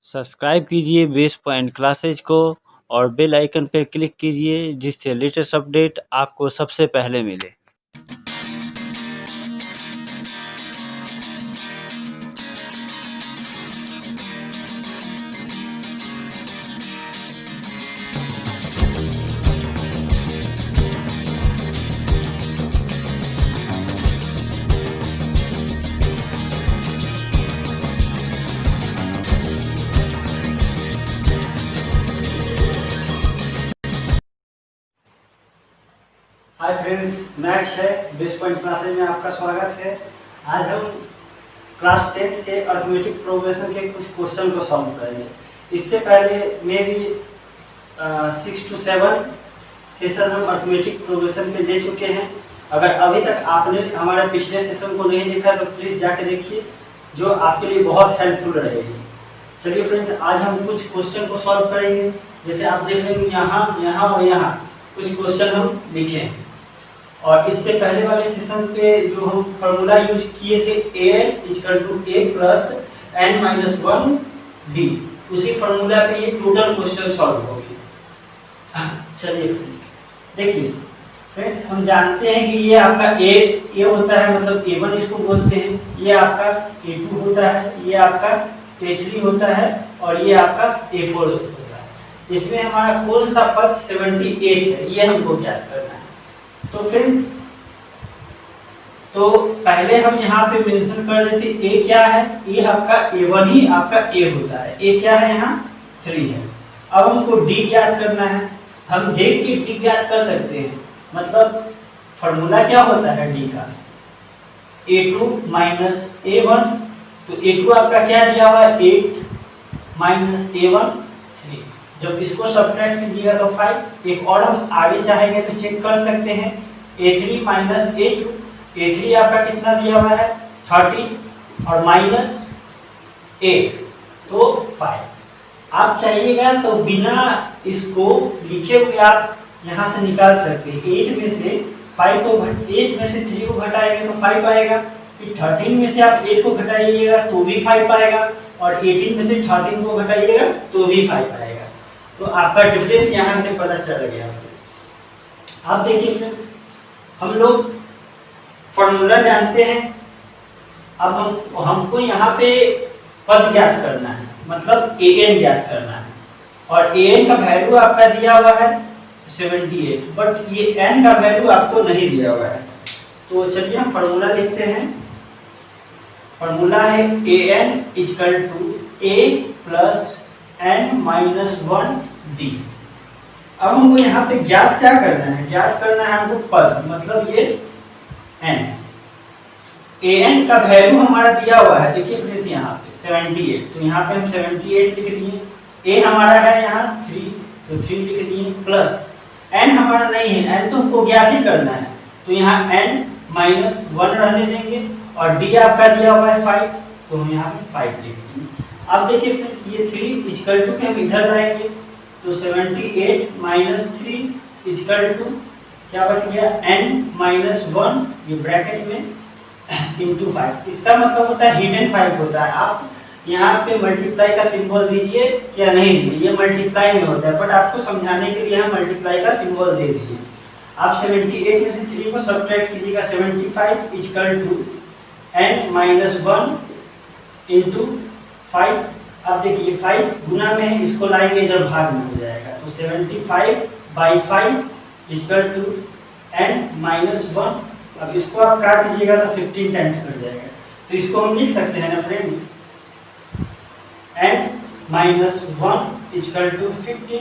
Subscribe कीजिए base point classes को और बेल आइकन पर क्लिक कीजिए जिससे लेटेस्ट अपडेट आपको सबसे पहले मिले। हाय फ्रेंड्स, मैक्स है बेस पॉइंट क्लासेज में आपका स्वागत है। आज हम क्लास 10 के अर्थमेटिक प्रोग्रेशन के कुछ क्वेश्चन को सॉल्व करेंगे। इससे पहले मे भी 6 to 7 सेशन हम अर्थमेटिक प्रोग्रेशन पे ले चुके हैं। अगर अभी तक आपने हमारे पिछले सेशन को नहीं देखा तो प्लीज़ जाके देखिए, जो आपके लिए बहुत हेल्पफुल रहेगी। चलिए फ्रेंड्स, आज हम कुछ क्वेश्चन को सॉल्व करेंगे। जैसे आप देख लेंगे यहाँ और यहाँ कुछ क्वेश्चन हम लिखे हैं। और इससे पहले वाले सेशन पे जो हम फार्मूला यूज किए थे a = a प्लस n-1d, उसी फार्मूला पे ये टोटल क्वेश्चन सॉल्व होगी। चलिए देखिए फ्रेंड्स, हम जानते हैं कि ये आपका a होता है, मतलब a1 इसको बोलते हैं। ये आपका a2 होता है, ये आपका a3 होता है और ये आपका a4 होता है। इसमें हमारा कौन सा पद 78 है ये हमको ज्ञात करना है। तो पहले हम यहाँ पे मेंशन कर देते a क्या है। ये आपका a1 ही आपका a होता है। a क्या है यहाँ 3 है। अब हमको d ज्ञात करना है। हम देख के d ज्ञात कर सकते हैं, मतलब फॉर्मूला क्या होता है d का, a2 - a1। तो a2 आपका क्या दिया हुआ है 8 - a1 3। जब इसको सब्ट्रैक्ट कीजिएगा तो 5। एक और हम आगे चाहेंगे तो चेक कर सकते हैं, a3 - a2। a3 आपका कितना दिया हुआ है 30 और -8 तो 5। आप चाहिएगा तो बिना इसको लिखे हुए आप यहाँ से निकाल सकते हैं। 8 में से 5 को 8 में से 3 को घटाएंगे तो 5 आएगा। फिर 13 में से आप 8 को घटाइएगा तो भी 5 आएगा, और 18 में से 13 को घटाइएगा तो भी 5 आएगा। तो आपका डिफरेंस यहाँ से पता चल गया। आप देखिए फ्रेंड्स, हम लोग फॉर्मूला जानते हैं। अब हमको यहाँ पे पद ज्ञात करना है, मतलब an ज्ञात करना है। और an का वैल्यू आपका दिया हुआ है 78, बट ये n का वैल्यू आपको नहीं दिया हुआ है। तो चलिए हम फॉर्मूला लिखते हैं। फॉर्मूला है an = a प्लस n-1d। अब हमको यहाँ पे ज्ञात क्या करना है, ज्ञात करना है हमको पद, मतलब ये n। an का वैल्यू हमारा दिया हुआ है, देखिए फ्रेंड्स यहाँ पे 78, तो यहाँ पे हम 78 लिख दिए। a हमारा है यहाँ 3, तो 3 लिख दिए, प्लस n हमारा नहीं है, n तो हमको ज्ञात ही करना है, तो यहाँ n-1 रहने देंगे। और d आपका दिया हुआ है 5, तो हम यहाँ पे 5 लिख दिए। अब देखिए फ्रेंड्स, ये 3 इक्वल टू के हम इधर लाएंगे तो 78 - 3 इक्वल टू क्या बच गया n-1, ये ब्रैकेट में इंटू 5। इसका मतलब होता है हिडन 5 होता है। आप यहाँ पे मल्टीप्लाई का सिंबल दीजिए या नहीं दीजिए, ये मल्टीप्लाई में होता है, बट आपको समझाने के लिए हम मल्टीप्लाई का सिंबल दे दिए। आप 78 में से 3 को सब्ट्रैक्ट कीजिएगा, 75 इक्वल टू n-1 इंटू 5। अब देखिए 5 गुना में है, इसको लाएंगे इधर भाग में हो जाएगा, तो 75/5 इक्वल टू n-1। अब इसको आप काट दीजिएगा तो 15 टाइम्स कर जाएगा। तो इसको हम लिख सकते हैं ना फ्रेंड्स, n-1 इक्वल टू 15।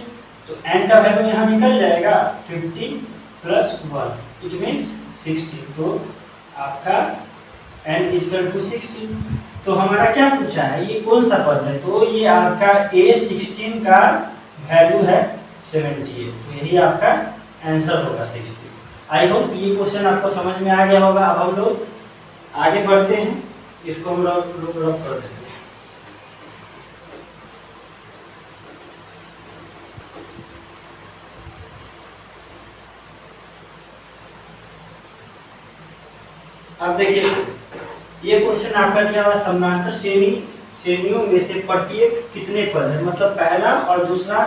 तो n का वैल्यू यहाँ निकल जाएगा 15 + 1 इट मीन्स 60। तो आपका n इक्वल टू 60। तो हमारा क्या पूछा है, ये कौन सा पद है, तो ये आपका a16 का वैल्यू है 78, तो यही आपका आंसर होगा 60। आई होप ये क्वेश्चन आपको समझ में आ गया होगा। अब हम लोग आगे बढ़ते हैं, इसको हम लोग रब कर देते हैं। अब देखिए ये क्वेश्चन आपका दिया हुआ समानांतर श्रेणी श्रेणियों में से प्रत्येक कितने पद है, मतलब पहला और दूसरा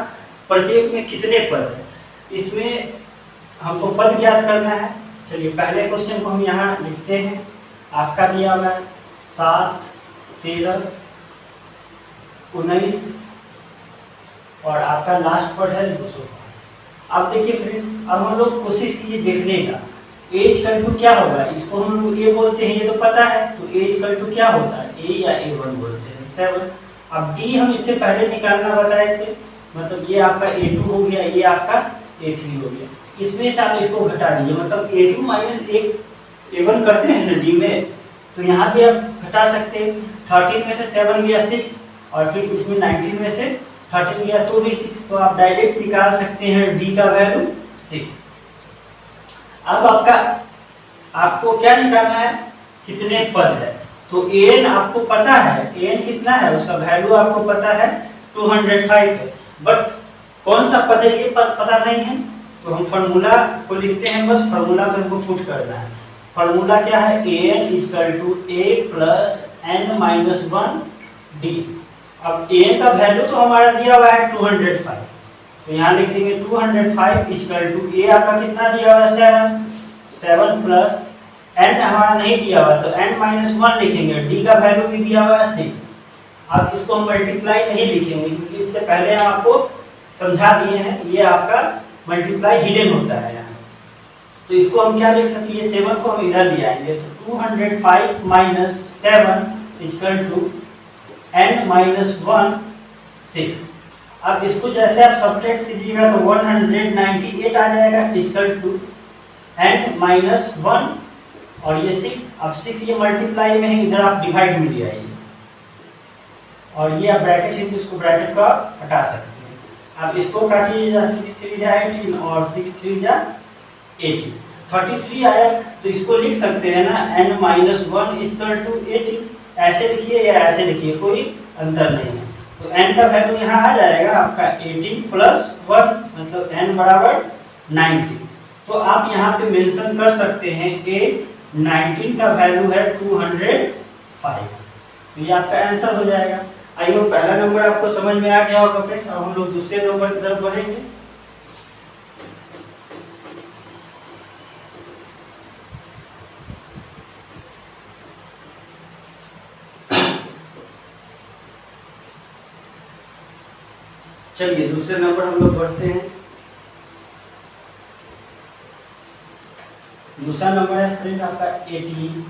प्रत्येक में कितने पद है, इसमें हमको पद ज्ञात करना है। चलिए पहले क्वेश्चन को हम यहाँ लिखते हैं। आपका दिया हुआ है 7, 13, 19 और आपका लास्ट पद है 205। अब देखिए फ्रेंड्स, अब हम लोग कोशिश कीजिए देखने का। ए इक्वल टू क्या होगा, इसको हम लोग ए बोलते हैं, ये तो पता है, तो ए इक्वल टू क्या होता है, ए या A1 बोलते हैं 7। अब डी हम इससे पहले निकालना बताए थे, मतलब ये आपका A2 हो गया, ये आपका A3 हो गया। इसमें से आप इसको घटा दीजिए, मतलब A2 माइनस A1 करते हैं ना डी में, तो यहाँ पे आप घटा सकते हैं। 13 में से 7 गया 6 और फिर इसमें 19 में से 13 गया तो भी 6, तो आप डायरेक्ट निकाल सकते हैं डी का वैल्यू 6। अब आपको क्या निकालना है, कितने पद है, तो an आपको पता है, an कितना है, उसका वैल्यू आपको पता है 205 है, बट कौन सा पद है ये पता नहीं है, तो हम फार्मूला को लिखते हैं, बस फार्मूला को हमको पुट करना है। फार्मूला क्या है, an equal to a plus n minus 1 d। अब an का वैल्यू तो हमारा दिया हुआ है 205, तो यहाँ लिख देंगे 205 इक्वल टू a आपका कितना दिया हुआ है 7 प्लस n हमारा नहीं दिया हुआ तो n माइनस 1 लिखेंगे, d का वैल्यू भी दिया हुआ है 6। अब इसको हम मल्टीप्लाई नहीं लिखेंगे क्योंकि इससे पहले हम आपको समझा दिए हैं, ये आपका मल्टीप्लाई हिडन होता है यहाँ, तो इसको हम क्या लिख सकते हैं, 7 को हम इधर ले आएंगे, तो 205 minus 7 equal to n minus 1 6। अब इसको जैसे आप सब्ट्रैक्ट कीजिएगा तो 198 आ जाएगा इक्वल टू n माइनस 1 और ये 6। अब 6 ये मल्टीप्लाई में है, इधर आप डिवाइड में ले आइए और ये आप ब्रैकेट है तो इसको ब्रैकेट को आप हटा सकते हैं। अब इसको काटिए, 6 3 जा 18 और 6 3 जा 18, 33 आया, तो इसको लिख सकते हैं ना n माइनस 1 इक्वल टू 18, ऐसे लिखिए या ऐसे लिखिए, कोई अंतर नहीं है। तो n का वैल्यू यहाँ आ जाएगा आपका 18 प्लस 1, मतलब n बराबर 90। तो आप यहाँ पे मेंशन कर सकते हैं कि 19 का वैल्यू है 205, तो ये आपका आंसर हो जाएगा। आई होप पहला नंबर आपको समझ में आ गया होगा फ्रेंड्स। अब हम लोग दूसरे नंबर की तरफ बढ़ेंगे। चलिए दूसरे नंबर हम लोग बढ़ते हैं। दूसरा नंबर है फ्रेंड आपका 18,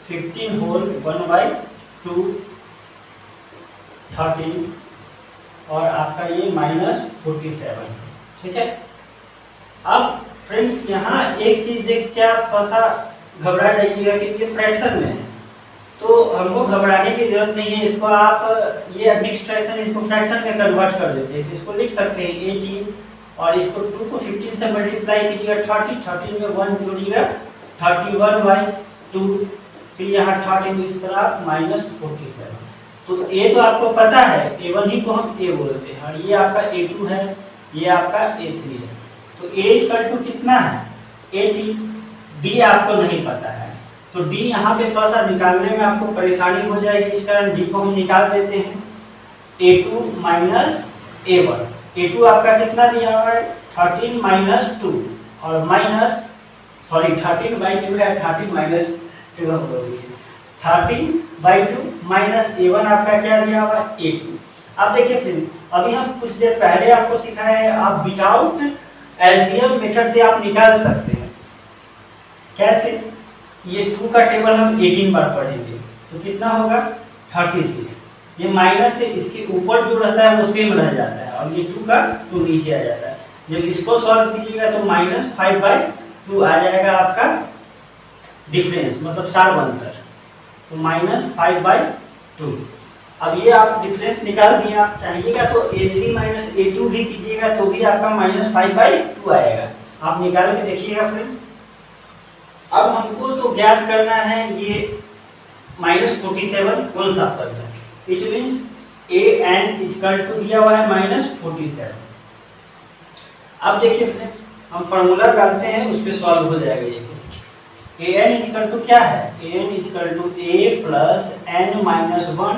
15 होल 1/2, 13 और आपका ये -47, ठीक है। अब फ्रेंड्स यहाँ एक चीज देख के आप थोड़ा सा घबरा जाइएगा कि ये फ्रैक्शन में है, तो हमको घबराने की जरूरत नहीं है। इसको आप ये मिक्स्ड फ्रैक्शन, इसको फ्रैक्शन में कन्वर्ट कर देते हैं, इसको लिख सकते हैं 18 और इसको 2 को 15 से मल्टीप्लाई कीजिएगा 30, 13 में 1 जोड़िएगा 31/2, फिर यहाँ 13 इस तरह -47। तो ए तो आपको पता है, A1 ही को हम ए बोलते हैं और ये आपका A2 है, ये आपका A3 है। तो A इक्वल टू कितना है 80, D आपको नहीं पता है, तो D यहाँ पे थोड़ा सा निकालने में आपको परेशानी हो जाएगी, इस कारण D को हम निकाल देते हैं। A2 माइनस A1, A2 आपका कितना दिया हुआ है 13 माइनस 2 और 13/2 है, 13 माइनस 2 हम बोलेंगे 13/2 माइनस A1 आपका क्या दिया हुआ है A2। अब देखिए फ्रेंड्स, अभी हम कुछ देर पहले आपको सिखाया है, आप विदाउट एलसीएम मेथड से आप निकाल सकते हैं। कैसे, ये 2 का टेबल हम 18 बार पढ़ेंगे तो कितना होगा 36, ये माइनस से इसके ऊपर जो रहता है वो सेम रह जाता है और ये 2 का 2 नीचे आ जाता है। जब इसको सॉल्व कीजिएगा तो -5/2 आ जाएगा आपका डिफरेंस, मतलब सार अंतर, तो -5/2। अब ये आप डिफरेंस निकाल दिए, आप चाहिएगा तो A3 माइनस A2 भी कीजिएगा तो भी आपका -5/2 आएगा। आप निकाल के देखिएगा फ्रेंड्स। अब हमको तो ज्ञात करना है ये -47 कौन सा पद है, it means an equal to दिया हुआ है -47। अब देखिए फ्रेंड्स, हम फॉर्मूला डालते हैं, उस पर सॉल्व हो जाएगा ये। an इक्वल टू क्या है, an equal to a plus n minus 1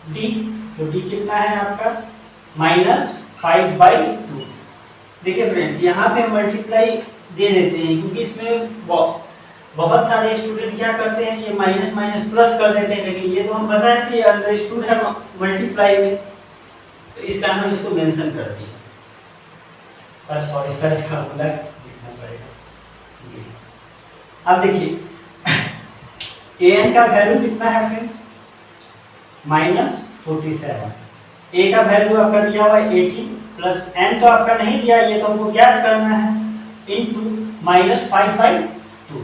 D, तो डी कितना है आपका -5/2। देखिए फ्रेंड्स, यहाँ पे मल्टीप्लाई दे देते हैं क्योंकि इसमें बहुत सारे स्टूडेंट क्या करते हैं, ये माइनस माइनस प्लस कर देते हैं, लेकिन ये तो हम पता है कि अंडरस्टूड है मल्टीप्लाई में, तो इस कारण हम इसको मेंशन कर दिए। पर सॉरी सर, फॉर्मूला लिखना पड़ेगा। अब देखिए an का वैल्यू कितना है फ्रेंड्स, -47। a का वैल्यू आपका दिया हुआ है 80 प्लस n तो आपका नहीं दिया, ये तो हमको ज्ञात करना है, इनटू -5/2।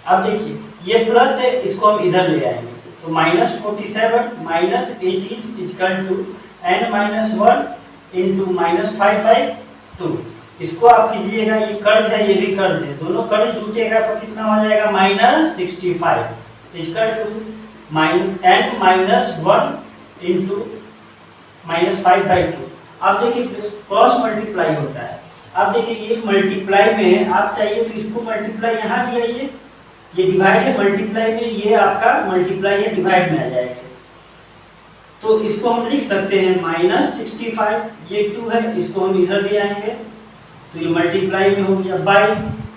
अब देखिए ये प्लस है, इसको हम इधर ले आएंगे, तो -47 -18 इक्वल टू n-1 इंटू -5/2। इसको आप कीजिएगा, ये कर्ज है, ये भी कर्ज है, दोनों कर्ज जुटेगा तो कितना हो जाएगा -65 इक्वल टू n-1 इंटू -5/2। अब देखिए क्रॉस मल्टीप्लाई होता है। अब देखिए ये मल्टीप्लाई में आप चाहिए तो इसको मल्टीप्लाई यहाँ दिया, ये डिवाइड है, मल्टीप्लाई में ये आपका मल्टीप्लाई है, डिवाइड में आ जाएगा, तो इसको हम लिख सकते हैं -65, ये 2 है, इसको हम इधर ले आएंगे तो ये मल्टीप्लाई में हो गया, बाई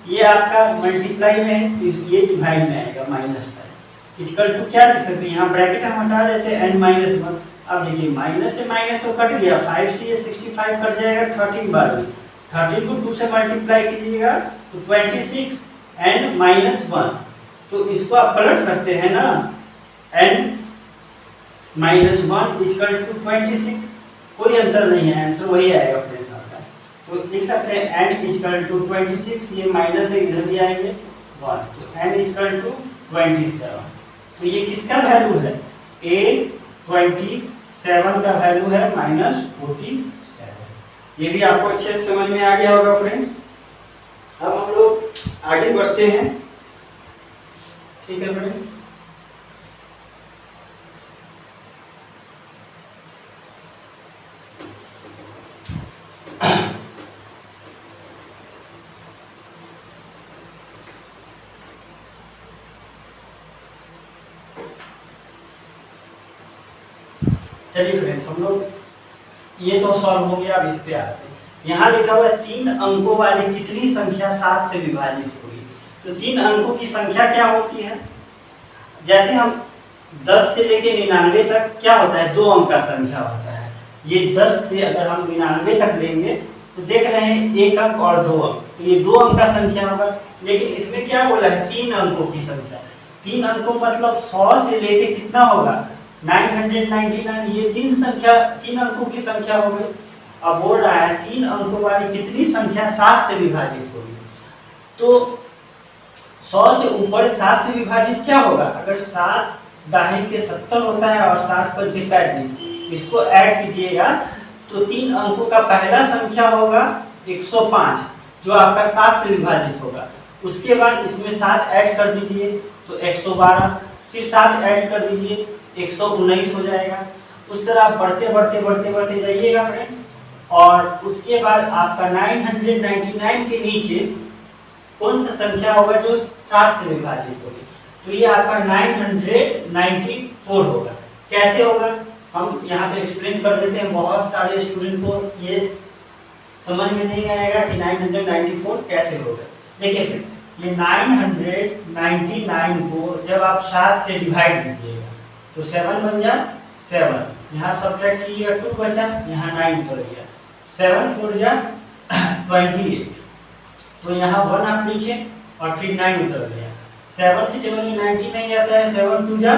ये आपका मल्टीप्लाई में है तो ये डिवाइड में आएगा -5 इक्वल टू क्या लिख सकते हैं, यहाँ ब्रैकेट हम हटा देते हैं n-1। अब देखिए माइनस से माइनस तो कट गया, 5 से ये 65 कट जाएगा 13 बार में, 13 को 2 से मल्टीप्लाई कीजिएगा तो 26 n-1, तो इसको आप पलट सकते हैं ना, n-1 इक्वल टू 26, कोई अंतर नहीं है, आंसर वही आएगा फ्रेंड्स आपका। तो लिख सकते हैं n इक्वल टू 26, ये माइनस है इधर भी आएंगे 1, तो n इक्वल टू 27। तो ये किसका वैल्यू है, A27 का वैल्यू है -47। ये भी आपको अच्छे से समझ में आ गया होगा फ्रेंड्स। अब हम लोग आगे बढ़ते हैं, ठीक है फ्रेंड्स। चलिए फ्रेंड्स, हम लोग ये तो सॉल्व हो गया, अब इस पे आते हैं। यहाँ लिखा हुआ है 3 अंकों वाली कितनी संख्या 7 से विभाजित होगी। तो 3 अंकों की संख्या क्या होती है, जैसे हम 10 से लेके 99 तक क्या होता है, 2 अंक का संख्या होता है। ये 10 से अगर हम 99 तक लेंगे तो देख रहे हैं 1 अंक और 2 अंक, तो ये 2 अंक का संख्या होगा। लेकिन इसमें क्या बोला है, 3 अंकों की संख्या। 3 अंकों मतलब 100 से लेके कितना होगा 999, ये 3 अंकों की संख्या हो गई। अब बोल रहा है 3 अंकों वाली कितनी संख्या 7 से विभाजित होगी। तो 100 से ऊपर 7 से विभाजित क्या होगा, अगर 7 दाहिने के 70 होता है और 7 पर 35, इसको ऐड कीजिएगा तो 3 अंकों का पहला संख्या होगा 105, जो आपका 7 से विभाजित होगा। उसके बाद इसमें 7 ऐड कर दीजिए तो 112, फिर 7 ऐड कर दीजिए 119 हो जाएगा। उस तरह आप बढ़ते बढ़ते बढ़ते बढ़ते जाइएगा फ्रेंड, और उसके बाद आपका 999 के नीचे कौन सा संख्या होगा जो 7 से विभाजित होगी, तो ये आपका 994 होगा। कैसे होगा हम यहाँ पे एक्सप्लेन कर देते हैं, बहुत सारे स्टूडेंट को ये समझ में नहीं आएगा कि 994 कैसे होगा। देखिए फिर ये 999 को जब आप 7 से डिवाइड कीजिएगा तो 7 बन जा 7, यहाँ सब्ट्रैक्ट कीजिएगा 2 बचा, यहाँ 9 उतर गया, 7 4 जा 28, तो यहाँ 1 आप लिखे और फिर 9 उतर गया। 7 की जगह में 90 नहीं आता है, 7 2 जा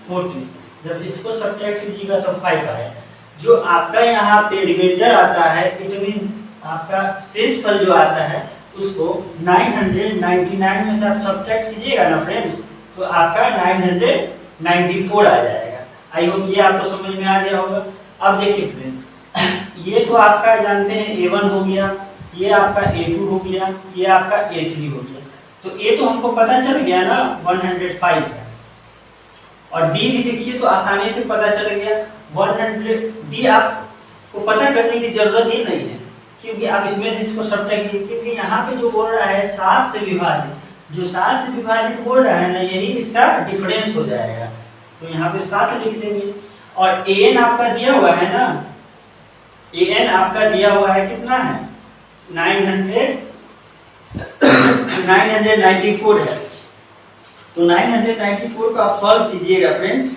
40, जब इसको सब्ट्रैक्ट कीजिएगा तो 5 आएगा। जो आपका यहाँ पे रिमाइंडर आता है, इट मीन आपका शेष फल जो आता है उसको 999 में से आप सब्ट्रैक्ट कीजिएगा ना फ्रेंड्स, तो आपका 994 आ जाएगा। आई होप ये आपको समझ में आ गया होगा। अब देखिए फ्रेंड्स, ये तो आपका जानते हैं A1 हो गया, ये आपका A2 हो गया, ये आपका A3 हो गया। तो A तो हमको पता चल गया ना 105 है, और D भी देखिए तो आसानी से पता चल गया 100। D आपको पता करने की जरूरत ही नहीं है, क्योंकि आप इसमें से इसको सब्ट्रैक्ट कीजिए, क्योंकि यहाँ पे जो बोल रहा है 7 से विभाजित, जो 7 से विभाजित बोल रहा है ना, यही इसका डिफरेंस हो जाएगा। तो यहाँ पे 7 लिख देंगे। और an आपका दिया हुआ है ना, an आपका दिया हुआ है कितना है 994 है। तो 994 को आप सॉल्व कीजिएगा फ्रेंड्स।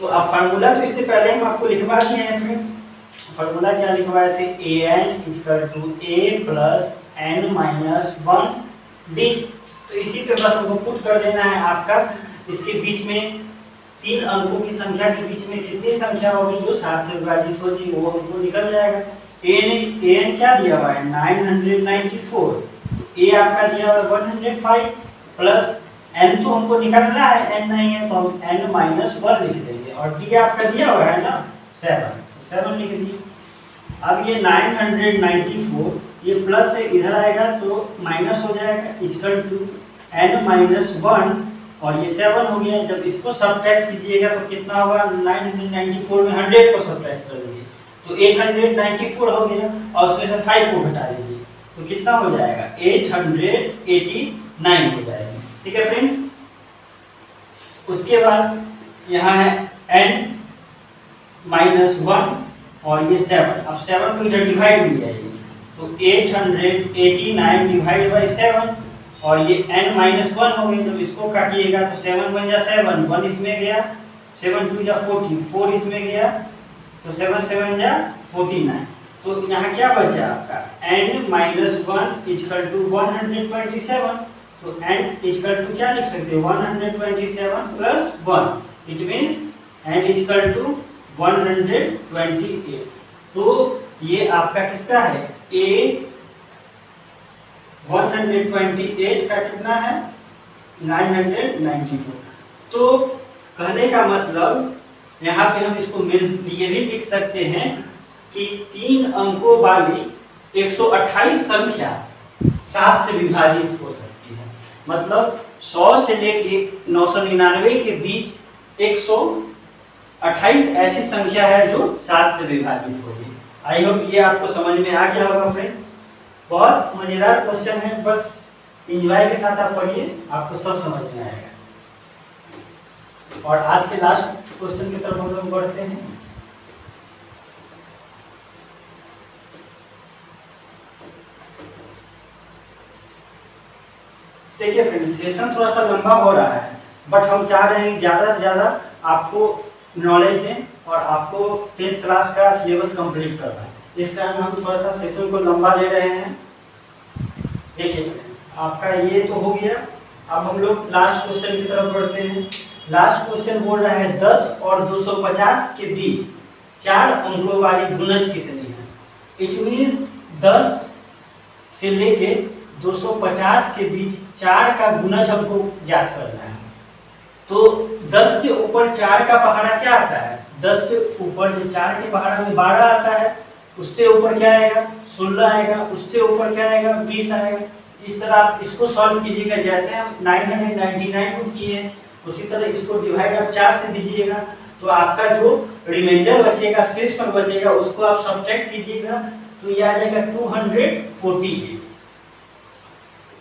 तो आप फार्मूला तो इससे पहले हम आपको लिखवा दिए हैं फ्रेंड्स। फार्मूला क्या लिखवाए थे, an = a + n-1 d। तो इसी पे बस हमको पुट कर देना है आपका। इसके बीच में 3 अंकों की संख्या के बीच में कितनी संख्या होगी जो 7 से विभाजित होगी वो हमको निकल जाएगा। an क्या दिया हुआ है 994, तो a आपका दिया हुआ है 105 प्लस n तो हमको निकालना है, n नहीं है तो हम n-1 लिख देंगे, और d आपका दिया हुआ है ना 7 लिख दिए। अब ये 994 ये प्लस से इधर आएगा तो माइनस हो जाएगा, इक्वल टू n-1 और ये 7 हो गया। जब इसको सब्ट्रैक्ट कीजिएगा तो कितना होगा, 994 में 100 को सब्ट्रैक्ट कर दीजिए तो 894 हो गया, और उसमें से 5 को घटा दीजिए तो कितना हो जाएगा 889 हो जाएगा। ठीक है फ्रेंड्स। उसके बाद यहाँ है n-1 और ये 7। अब 7 को इधर डिवाइड में जाइए तो 889 डिवाइड बाई 7 और ये n-1 हो गई, तो इसको काटिएगा तो 7 बन जा 7, 1 इसमें गया, 7 2 जा 40, 4 इसमें गया तो 7 7 जा 49। तो यहाँ क्या बचा आपका n-1 = 127। तो n = क्या लिख सकते हैं 127 + 1, इट मीन्स n = 128। तो ये आपका किसका है a 128 का कितना है 994। तो कहने का मतलब यहाँ पे हम इसको ये भी लिख सकते हैं कि 3 अंकों वाली 128 संख्या 7 से विभाजित हो सकती है। मतलब 100 से लेके 999 के बीच 128 ऐसी संख्या है जो 7 से विभाजित होगी। आई होप ये आपको समझ में आ गया होगा फ्रेंड्स। बहुत मजेदार क्वेश्चन है, बस एंजॉय के साथ आप पढ़िए, आपको सब समझ में आएगा। और आज के लास्ट क्वेश्चन की तरफ हम लोग बढ़ते हैं। देखिए फ्रेंड्स, सेशन थोड़ा सा लंबा हो रहा है, बट हम चाह रहे हैं ज़्यादा से ज़्यादा आपको नॉलेज दें और आपको 10th क्लास का सिलेबस कंप्लीट करना है। इस कारण हम थोड़ा सा सेशन को लंबा ले रहे हैं। देखिए आपका ये तो हो गया। अब हम लोग लास्ट क्वेश्चन की तरफ बढ़ते हैं। लास्ट क्वेश्चन बोल रहा है 10 और 250 के बीच 4 अंकों वाली गुणज कितनी है। इट मीन्स 10 से लेके 250 के बीच 4 का गुणज हमको ज्ञात करना है। तो 10 से ऊपर 4 का पहाड़ा क्या आता है, 10 से ऊपर जो 4 के पहाड़ा में 12 आता है, उससे ऊपर क्या आएगा 16 आएगा, उससे ऊपर क्या आएगा 20 आएगा। इस तरह आप इसको सॉल्व कीजिएगा, जैसे हम 999 को किए उसी तरह इसको डिवाइड आप 4 से दीजिएगा तो आपका जो रिमाइंडर बचेगा, शेषफल बचेगा, उसको आप सब्ट्रैक्ट कीजिएगा तो ये आ जाएगा 248।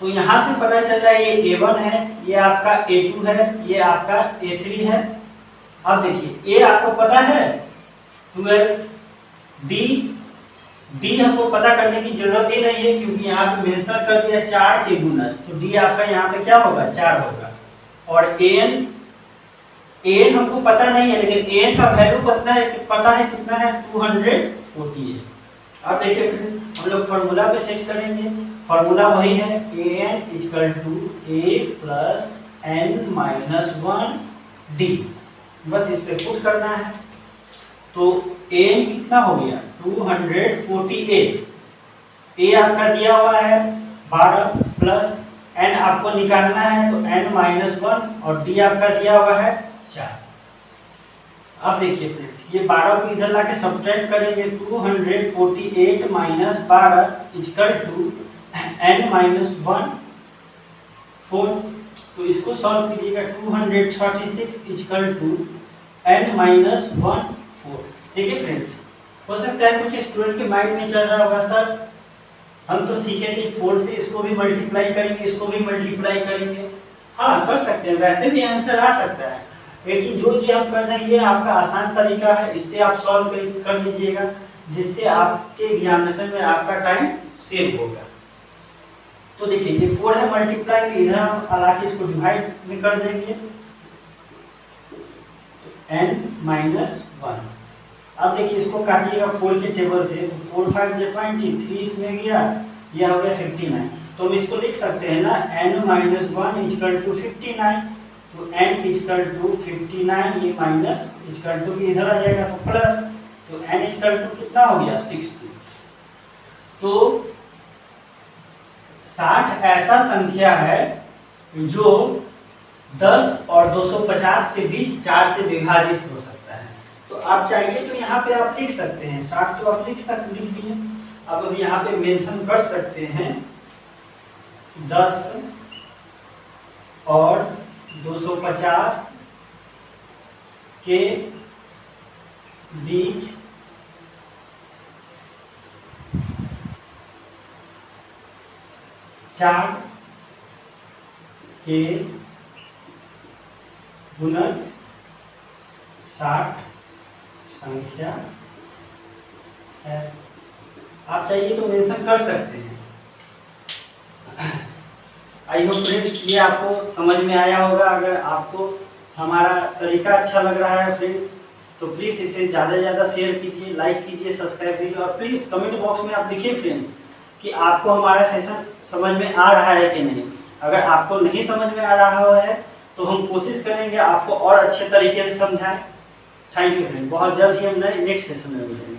तो यहाँ से पता चल रहा है ये A1 है, ये आपका A2 है, ये आपका A3 है। अब देखिए A आपको पता है 12, D हमको पता करने की जरूरत ही नहीं है क्योंकि यहाँ पे मेंशन कर दिया 4 के गुणज, तो D आपका यहाँ पे क्या होगा 4 होगा। और an हमको पता नहीं है, लेकिन an का वैल्यू पता है कितना है 248। अब देखिए हम लोग फार्मूला पे सेट करेंगे। फार्मूला वही है an = a + n-1 d। बस इस पे पुट करना है तो an कितना हो गया 248। a आपका दिया हुआ है 12 प्लस n आपको निकालना है तो n-1 और d आपका दिया हुआ है 4। अब देखिए फ्रेंड्स ये 12 को इधर लाके सब्ट्रैक्ट करेंगे 248 - 12 = n-1 4। तो इसको सॉल्व कीजिएगा 236 = n-1 4। देखिए फ्रेंड्स हो सकता है कुछ स्टूडेंट के माइंड में चल रहा होगा सर हम तो सीखे थे 4 से इसको भी मल्टीप्लाई करेंगे, इसको भी मल्टीप्लाई करेंगे, हाँ कर सकते हैं, वैसे भी आंसर आ सकता है, लेकिन जो ये हम कर रहे हैं ये आपका आसान तरीका है, इससे आप सॉल्व कर लीजिएगा, जिससे आपके एग्जामिनेशन में आपका टाइम सेव होगा। तो देखिए ये 4 है, मल्टीप्लाई में इधर हम हालांकि इसको डिवाइड में कर देंगे, n-1। अब देखिए इसको काटिएगा 4 के टेबल से, तो 4 5 जो 20, 3 इसमें गया, यह हो गया 59। तो हम इसको लिख सकते हैं ना n-1 = 59, तो n = 59, ये माइनस इक्वल टू इधर आ जाएगा तो प्लस, तो n = कितना हो गया 60। तो 60 ऐसा संख्या है जो 10 और 250 के बीच 4 से विभाजित हो सकता है। तो आप चाहिए तो यहाँ पे आप लिख सकते हैं 60, तो आप लिख दिए। अब हम यहाँ पे मेंशन कर सकते हैं 10 और 250 के बीच 4 के गुणज 60 संख्या है। आप चाहिए तो मेंशन कर सकते हैं। आई होप फ्रेंड्स ये आपको समझ में आया होगा। अगर आपको हमारा तरीका अच्छा लग रहा है फ्रेंड्स, तो प्लीज़ इसे ज़्यादा से ज़्यादा शेयर कीजिए, लाइक कीजिए, सब्सक्राइब कीजिए, और प्लीज़ कमेंट बॉक्स में आप लिखिए फ्रेंड्स कि आपको हमारा सेशन समझ में आ रहा है कि नहीं। अगर आपको नहीं समझ में आ रहा है तो हम कोशिश करेंगे आपको और अच्छे तरीके से समझाएं। थैंक यू फ्रेंड, बहुत जल्द ही हम नेक्स्ट सेशन में मिलेंगे।